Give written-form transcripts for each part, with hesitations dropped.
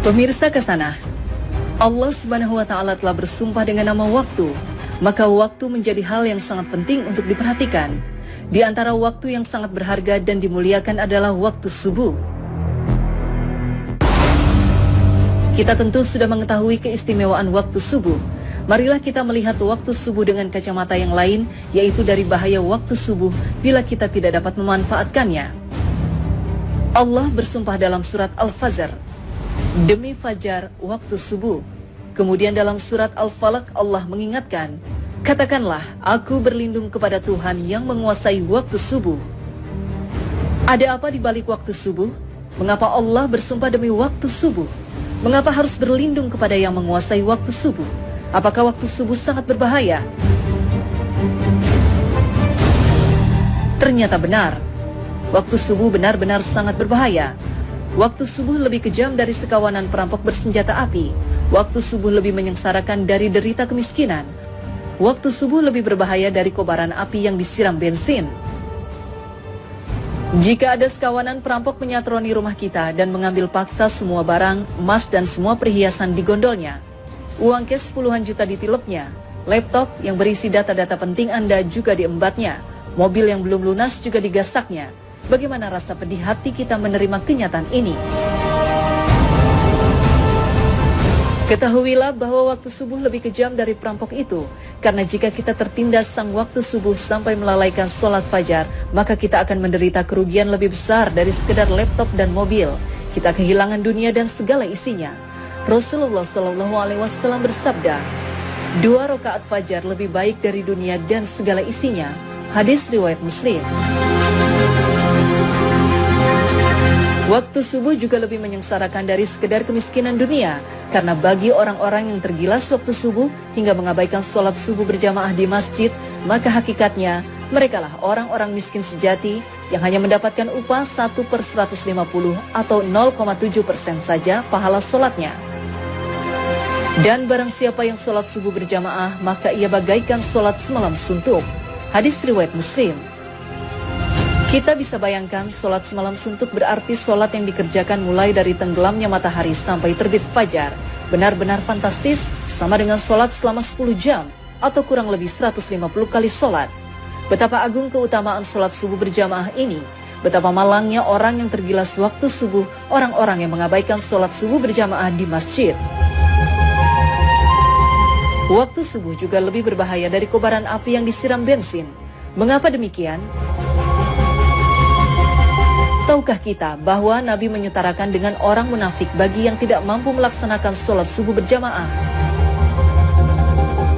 Pemirsa Kasanah, Allah Subhanahu wa Ta'ala telah bersumpah dengan nama waktu, maka waktu menjadi hal yang sangat penting untuk diperhatikan. Di antara waktu yang sangat berharga dan dimuliakan adalah waktu subuh. Kita tentu sudah mengetahui keistimewaan waktu subuh. Marilah kita melihat waktu subuh dengan kacamata yang lain, yaitu dari bahaya waktu subuh bila kita tidak dapat memanfaatkannya. Allah bersumpah dalam surat Al-Fajr, demi fajar waktu subuh. Kemudian dalam surat Al-Falaq Allah mengingatkan, katakanlah aku berlindung kepada Tuhan yang menguasai waktu subuh. Ada apa di balik waktu subuh? Mengapa Allah bersumpah demi waktu subuh? Mengapa harus berlindung kepada yang menguasai waktu subuh? Apakah waktu subuh sangat berbahaya? Ternyata benar. Waktu subuh benar-benar sangat berbahaya. Waktu subuh lebih kejam dari sekawanan perampok bersenjata api. Waktu subuh lebih menyengsarakan dari derita kemiskinan. Waktu subuh lebih berbahaya dari kobaran api yang disiram bensin. Jika ada sekawanan perampok menyatroni rumah kita dan mengambil paksa semua barang, emas dan semua perhiasan di gondolnya, uang cash puluhan juta ditilepnya, laptop yang berisi data-data penting Anda juga diembatnya, mobil yang belum lunas juga digasaknya, bagaimana rasa pedih hati kita menerima kenyataan ini? Ketahuilah bahwa waktu subuh lebih kejam dari perampok itu, karena jika kita tertindas sang waktu subuh sampai melalaikan sholat fajar, maka kita akan menderita kerugian lebih besar dari sekedar laptop dan mobil. Kita kehilangan dunia dan segala isinya. Rasulullah SAW bersabda, 2 rakaat fajar lebih baik dari dunia dan segala isinya. Hadis riwayat Muslim. Waktu subuh juga lebih menyengsarakan dari sekedar kemiskinan dunia, karena bagi orang-orang yang tergilas waktu subuh hingga mengabaikan sholat subuh berjamaah di masjid, maka hakikatnya merekalah orang-orang miskin sejati yang hanya mendapatkan upah 1/150 atau 0,7% saja pahala sholatnya. Dan barang siapa yang sholat subuh berjamaah, maka ia bagaikan sholat semalam suntuk. Hadis riwayat Muslim. Kita bisa bayangkan sholat semalam suntuk berarti sholat yang dikerjakan mulai dari tenggelamnya matahari sampai terbit fajar. Benar-benar fantastis, sama dengan sholat selama 10 jam atau kurang lebih 150 kali sholat. Betapa agung keutamaan sholat subuh berjamaah ini. Betapa malangnya orang yang tergilas waktu subuh, orang-orang yang mengabaikan sholat subuh berjamaah di masjid. Waktu subuh juga lebih berbahaya dari kobaran api yang disiram bensin. Mengapa demikian? Tahukah kita bahwa Nabi menyetarakan dengan orang munafik bagi yang tidak mampu melaksanakan sholat subuh berjamaah?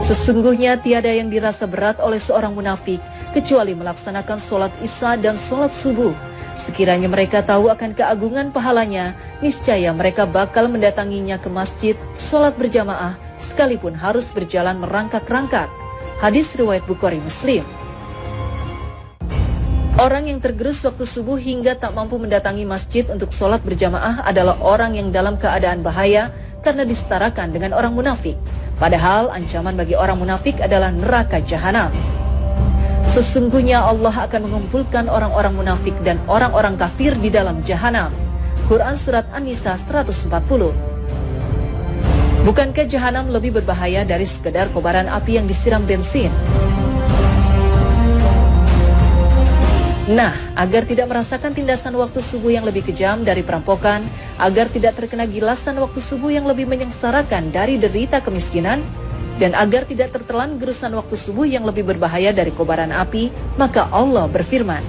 Sesungguhnya tiada yang dirasa berat oleh seorang munafik kecuali melaksanakan sholat isya dan sholat subuh. Sekiranya mereka tahu akan keagungan pahalanya, niscaya mereka bakal mendatanginya ke masjid, sholat berjamaah, sekalipun harus berjalan merangkak-rangkak. Hadis riwayat Bukhari Muslim. Orang yang tergerus waktu subuh hingga tak mampu mendatangi masjid untuk sholat berjamaah adalah orang yang dalam keadaan bahaya karena disetarakan dengan orang munafik. Padahal ancaman bagi orang munafik adalah neraka jahanam. Sesungguhnya Allah akan mengumpulkan orang-orang munafik dan orang-orang kafir di dalam jahanam. Quran Surat An-Nisa 140. Bukankah jahanam lebih berbahaya dari sekedar kobaran api yang disiram bensin? Nah, agar tidak merasakan tindasan waktu subuh yang lebih kejam dari perampokan, agar tidak terkena gilasan waktu subuh yang lebih menyengsarakan dari derita kemiskinan, dan agar tidak tertelan gerusan waktu subuh yang lebih berbahaya dari kobaran api, maka Allah berfirman,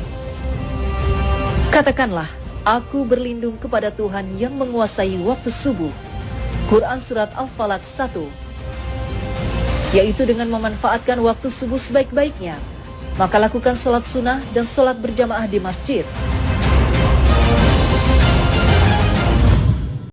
katakanlah, aku berlindung kepada Tuhan yang menguasai waktu subuh. Quran Surat Al-Falaq 1. Yaitu dengan memanfaatkan waktu subuh sebaik-baiknya, maka lakukan sholat sunnah dan sholat berjamaah di masjid.